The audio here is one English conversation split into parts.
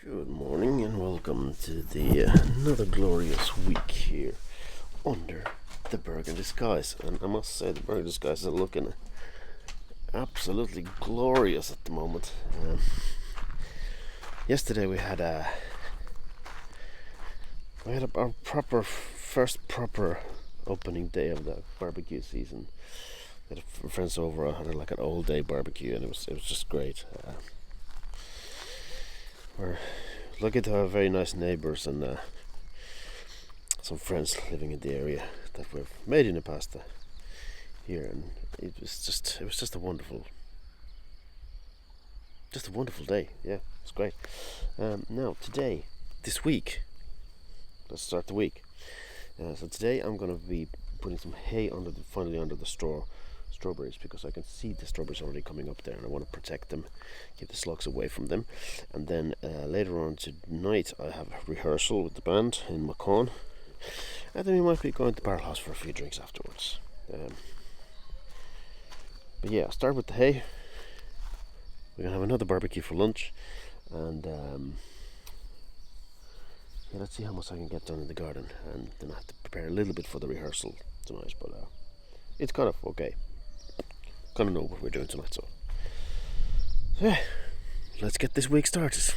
Good morning and welcome to the another glorious week here under the Burgundy Skies. And I must say the Burgundy Skies are looking absolutely glorious at the moment. Yesterday we had our first proper opening day of the barbecue season. We had friends over, had like an all day barbecue, and it was just great. We're lucky to have very nice neighbours and some friends living in the area that we've made in the past here, and it was just a wonderful day. Yeah, it's great. Now today, this week, let's start the week. So today I'm going to be putting some hay finally under the strawberries, because I can see the strawberries already coming up there, and I want to protect them, keep the slugs away from them. And then later on tonight I have a rehearsal with the band in Macon, and then we might be going to Barrel House for a few drinks afterwards. But yeah, I'll start with the hay. We're going to have another barbecue for lunch, and let's see how much I can get done in the garden, and then I have to prepare a little bit for the rehearsal tonight, but it's kind of okay. Kind of know what we're doing tonight, so yeah, let's get this week started.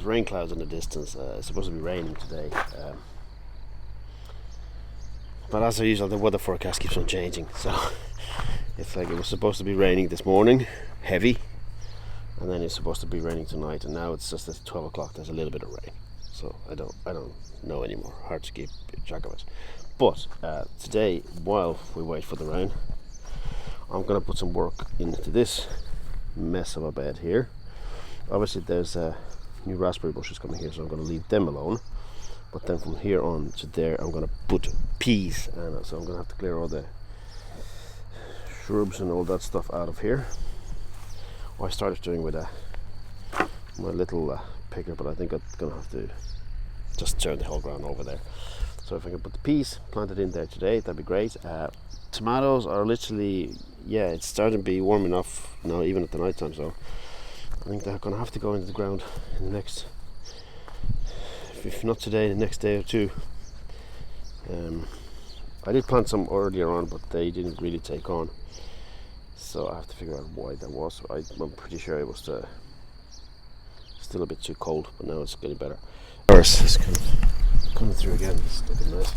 Rain clouds in the distance. It's supposed to be raining today, but as usual the weather forecast keeps on changing, so it's like it was supposed to be raining this morning, heavy, and then it's supposed to be raining tonight, and now it's just at 12 o'clock there's a little bit of rain, so I don't know anymore. Hard to keep track of it. But today, while we wait for the rain, I'm gonna put some work into this mess of a bed here. Obviously there's new raspberry bushes coming here, so I'm going to leave them alone, but then from here on to there I'm going to put peas, and so I'm going to have to clear all the shrubs and all that stuff out of here. I started doing with my little picker, but I think I'm going to have to just turn the whole ground over there. So if I can put the peas planted in there today, that'd be great. Tomatoes are literally, it's starting to be warm enough now, even at the night time, so I think they're going to have to go into the ground in the next, if not today, the next day or two. I did plant some earlier on, but they didn't really take on, so I have to figure out why that was. I'm pretty sure it was still a bit too cold, but now it's getting better. Iris is coming through again. It's looking nice.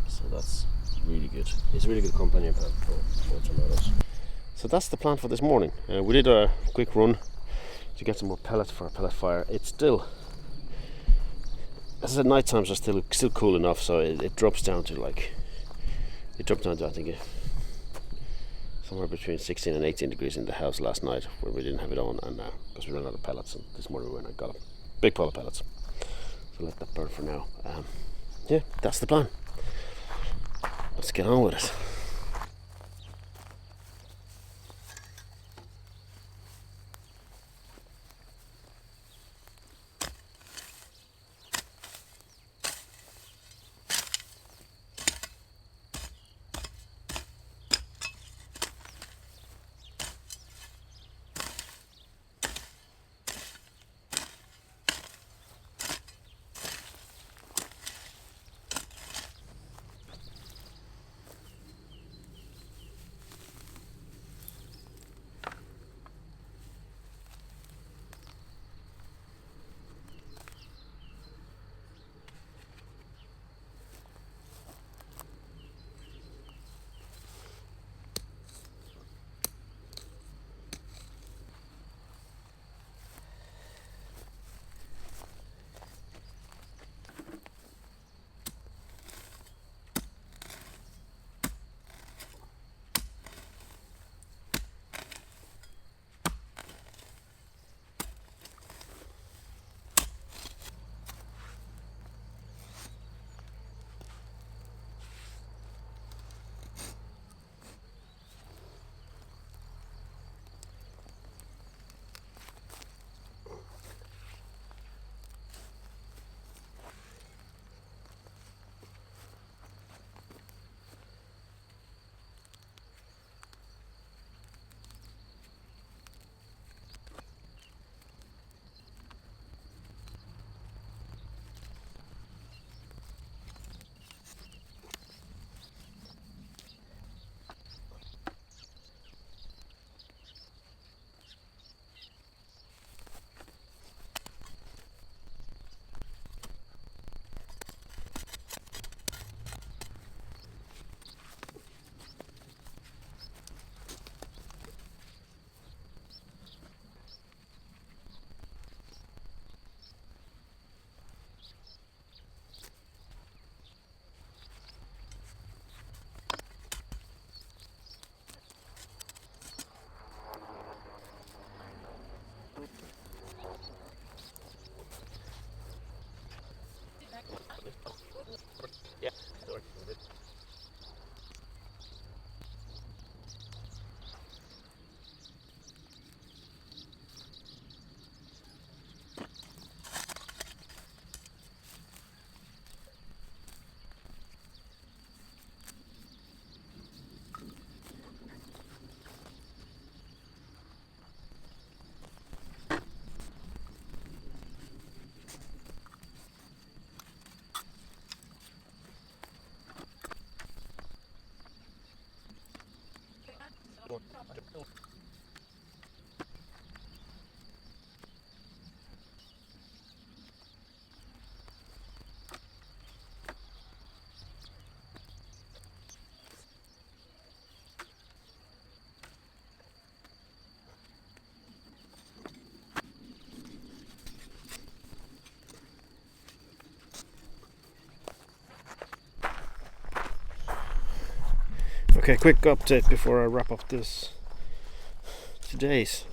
So that's really good. It's a really good companion plant for tomatoes. So that's the plan for this morning. We did a quick run to get some more pellets for a pellet fire. It's still, as I said, night times are still cool enough, so it drops down to I think somewhere between 16 and 18 degrees in the house last night, where we didn't have it on, and because we ran out of pellets, and this morning we went and got a big pile of pellets. So let that burn for now. That's the plan. Let's get on with it. Okay, quick update before I wrap up this today's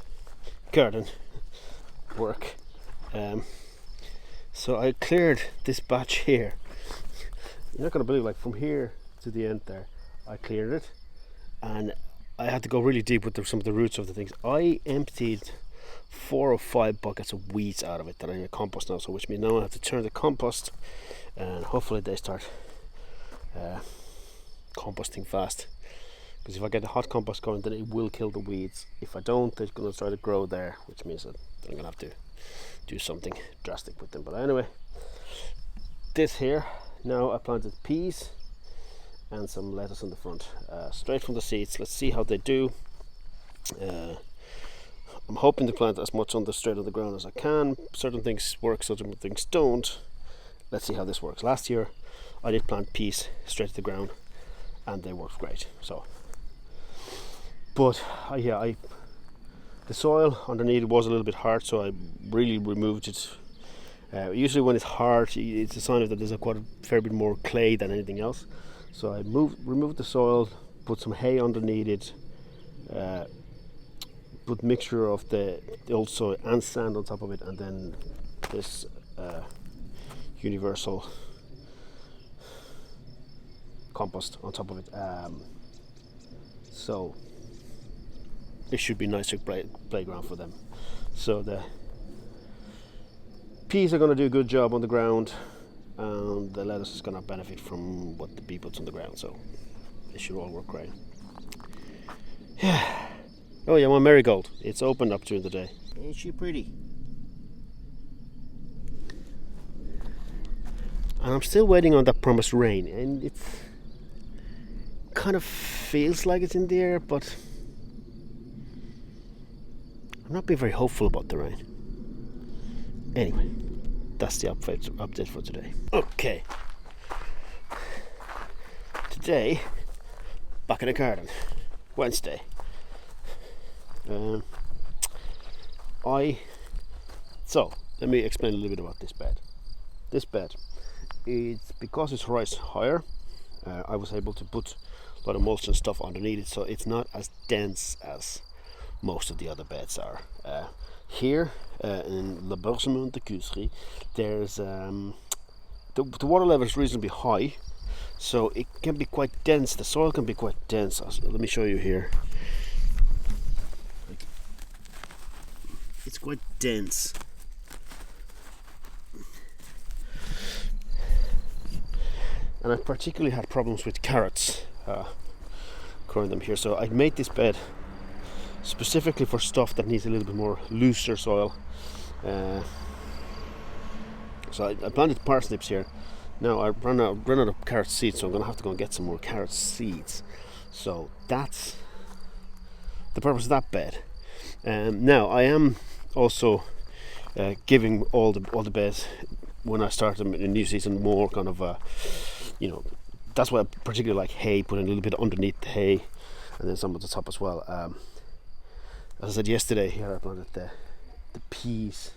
garden work. So I cleared this batch here. You're not going to believe, like from here to the end there, I cleared it, and I had to go really deep with some of the roots of the things. I emptied 4 or 5 buckets of weeds out of it that I'm going to compost now, so which means now I have to turn the compost, and hopefully they start composting fast. Because if I get the hot compost going, then it will kill the weeds. If I don't, they're going to try to grow there, which means that I'm going to have to do something drastic with them. But anyway, this here, now I planted peas and some lettuce in the front, straight from the seeds. Let's see how they do. I'm hoping to plant as much straight on the ground as I can. Certain things work, certain things don't. Let's see how this works. Last year I did plant peas straight to the ground and they worked great. So, but the soil underneath was a little bit hard, so I really removed it. Usually when it's hard, it's a sign that there's quite a fair bit more clay than anything else. So I removed the soil, put some hay underneath it, put mixture of the old soil and sand on top of it, and then this universal compost on top of it. So this should be nice playground for them. So the peas are going to do a good job on the ground, and the lettuce is going to benefit from what the bee puts on the ground. So it should all work great. Yeah. Oh yeah, my marigold. It's opened up during the day. Ain't she pretty? And I'm still waiting on that promised rain, and it kind of feels like it's in the air, but I'm not being very hopeful about the rain. Anyway, that's the update for today. Okay. Today, back in the garden. Wednesday. So let me explain a little bit about this bed. This bed, it's because it's raised higher. I was able to put a lot of mulch and stuff underneath it, so it's not as dense as most of the other beds are. Here in Le Bourgmont de Cusserie, there's the water level is reasonably high, so it can be quite dense. The soil can be quite dense. Let me show you here. It's quite dense. And I particularly had problems with carrots growing them here, so I made this bed specifically for stuff that needs a little bit more looser soil. So I planted parsnips here. Now I ran out of carrot seeds, so I'm going to have to go and get some more carrot seeds. So that's the purpose of that bed. Now I am also giving all the beds when I start them in a new season more kind of that's why I particularly like hay, putting a little bit underneath the hay and then some at the top as well. As I said yesterday, here I planted the peas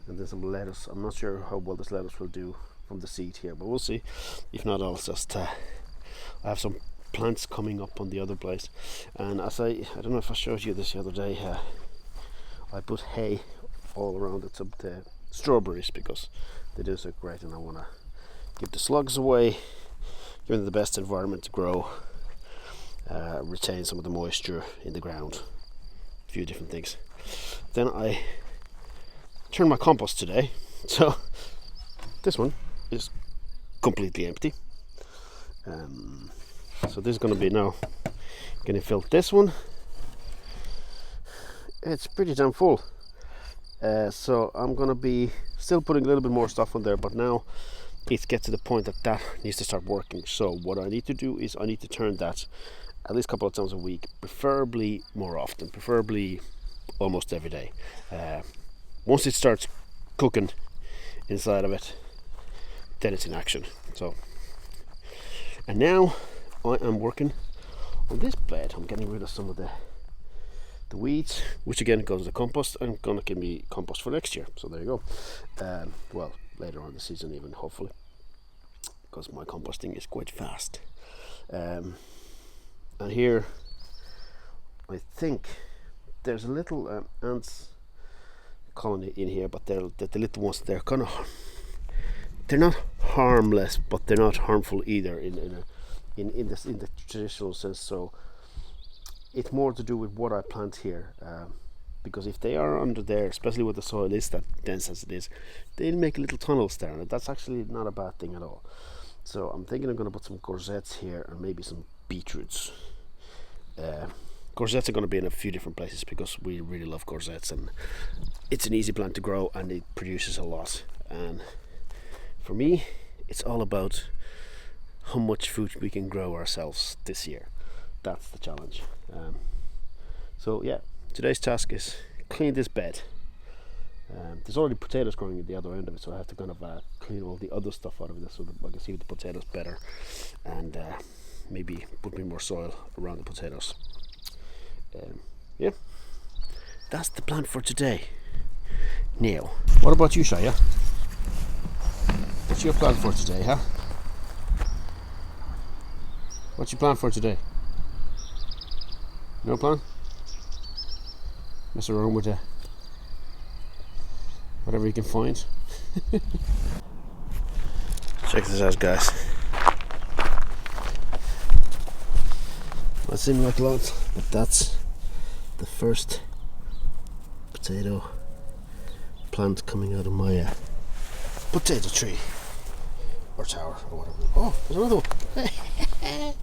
and then some lettuce. I'm not sure how well this lettuce will do from the seed here, but we'll see. If not, I'll just I have some plants coming up on the other place, and as I don't know if I showed you this the other day, I put hay all around the strawberries because they do so great, and I want to keep the slugs away, give them the best environment to grow, retain some of the moisture in the ground, a few different things. Then I turned my compost today, so this one is completely empty. So this is going to be now getting filled. This one, it's pretty damn full. So I'm going to be still putting a little bit more stuff on there, but now it gets to the point that needs to start working. So what I need to do is I need to turn that at least a couple of times a week, preferably more often, preferably almost every day. Once it starts cooking inside of it, then it's in action. So, and now I am working on this bed. I'm getting rid of some of the weeds, which again goes to the compost and gonna give me compost for next year. So there you go. Well, later on in the season even, hopefully, because my composting is quite fast. And here I think there's a little ants colony in here, but the little ones, they're not harmless, but they're not harmful either in the traditional sense. So it's more to do with what I plant here, because if they are under there, especially with the soil is that dense as it is, they'll make little tunnels there, and that's actually not a bad thing at all. So I'm thinking I'm going to put some courgettes here and maybe some beetroots. Courgettes are going to be in a few different places because we really love courgettes, and it's an easy plant to grow and it produces a lot. And for me, it's all about how much food we can grow ourselves this year. That's the challenge. So yeah, today's task is clean this bed. There's already potatoes growing at the other end of it, so I have to kind of clean all the other stuff out of this so that I can see the potatoes better, and maybe put more soil around the potatoes. Yeah, that's the plan for today. Now, what about you, Shaya? What's your plan for today, huh? What's your plan for today? No plan? Mess around with whatever you can find. Check this out, guys. Might seem like a lot, but that's the first potato plant coming out of my potato tree or tower or whatever. Oh, there's another one.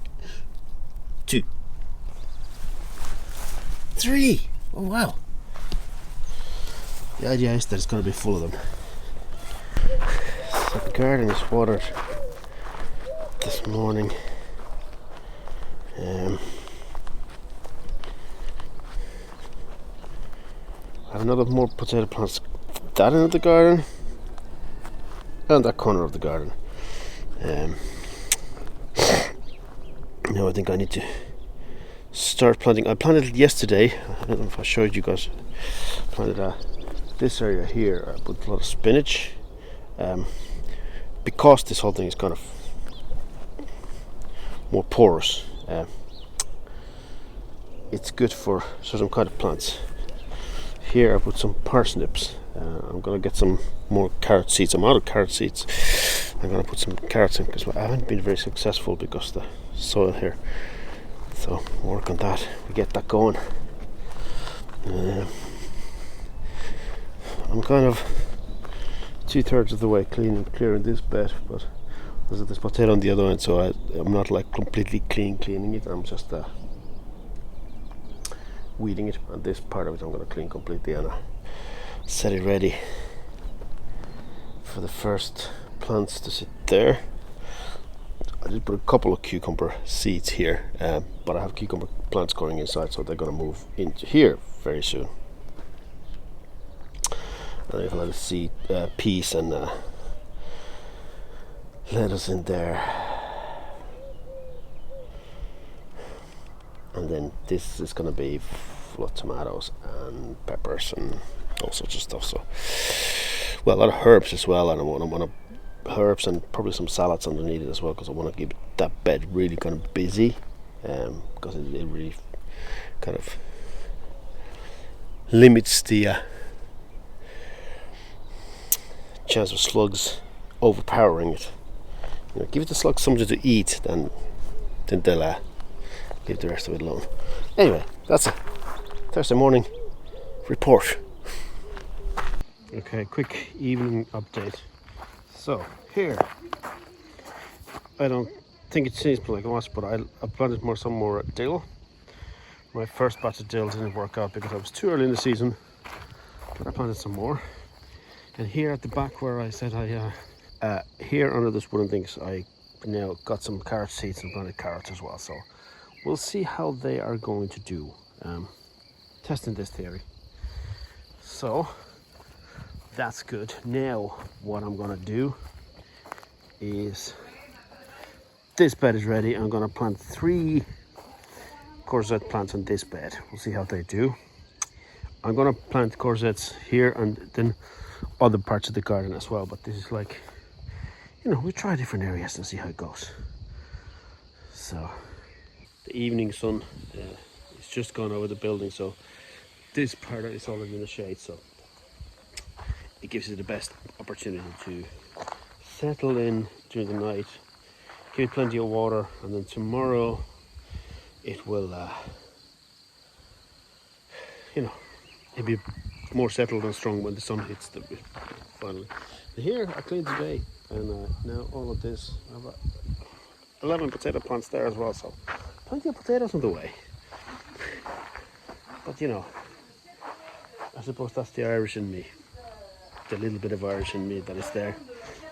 2, 3. Oh wow. The idea is that it's going to be full of them. So the garden is watered this morning. I have another more potato plants. That end of the garden and that corner of the garden. Now I think I need to start planting. I planted it yesterday. I don't know if I showed you guys. Planted this area here. I put a lot of spinach, because this whole thing is kind of more porous. It's good for certain kind of plants. Here I put some parsnips. I'm gonna get some more carrot seeds. I'm out of carrot seeds. I'm gonna put some carrots in because I haven't been very successful because of the soil here. So work on that. We get that going. I'm kind of 2/3 of the way clearing this bed, but there's this potato on the other end, so I'm not like completely cleaning it. I'm just weeding it, and this part of it I'm going to clean completely and set it ready for the first plants to sit there. I did put a couple of cucumber seeds here, but I have cucumber plants going inside, so they're going to move into here very soon. And I have a lot of seed, peas and lettuce in there. And then this is going to be full of tomatoes and peppers and all sorts of stuff. So, well, a lot of herbs as well, and I want herbs and probably some salads underneath it as well, because I want to keep that bed really kind of busy, because it really kind of limits the chance of slugs overpowering it. You know, give the slugs something to eat, then they'll leave the rest of it alone. Anyway, that's a Thursday morning report. Okay, quick evening update. So here, I don't think it seems like much, but I planted some more dill. My first batch of dill didn't work out because I was too early in the season, but I planted some more. And here at the back where I said here under this wooden things, I now got some carrot seeds and planted carrots as well. So we'll see how they are going to do. Testing this theory. So that's good. Now what I'm gonna do is, this bed is ready. I'm gonna plant 3 courgette plants on this bed. We'll see how they do. I'm gonna plant courgettes here and then other parts of the garden as well, but this is like, you know, we try different areas and see how it goes. So the evening sun is just gone over the building, so this part is already in the shade, so it gives you the best opportunity to settle in during the night, give it plenty of water, and then tomorrow it will you know, it'll be more settled and strong when the sun hits the finally. And here I cleaned today, and now all of this, I have 11 potato plants there as well, so plenty of potatoes on the way. But you know, I suppose that's the Irish in me, the little bit of Irish in me that is there.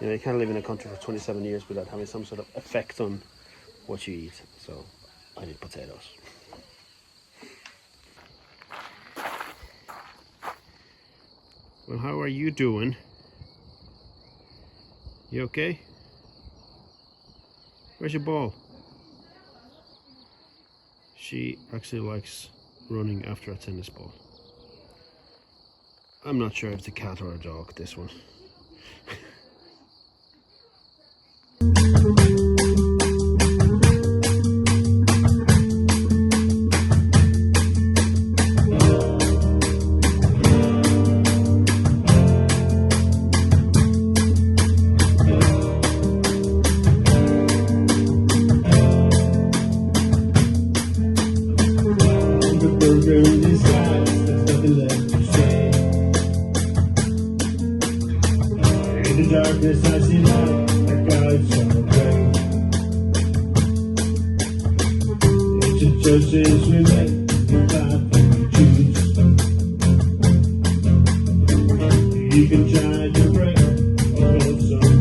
You know, you can't live in a country for 27 years without having some sort of effect on what you eat, so I need potatoes. Well, how are you doing? You okay? Where's your ball? She actually likes running after a tennis ball. I'm not sure if it's a cat or a dog, this one. Burgundy skies, there's nothing left to say. In the darkness I see light, like God's on a train. Ancient churches remain, the path you choose. You can try to break, or hold some.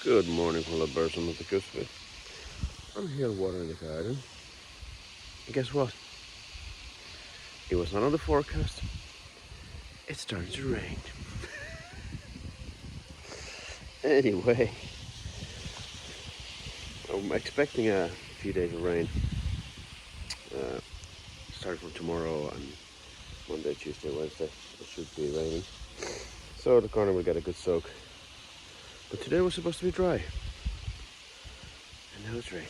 Good morning from the birds on the Gusby. I'm here watering the garden. And guess what? It was not on the forecast. It started to rain. Anyway, I'm expecting a few days of rain. Starting from tomorrow and Monday, Tuesday, Wednesday, it should be raining. So the garden will get a good soak. But today was supposed to be dry. And now it's raining.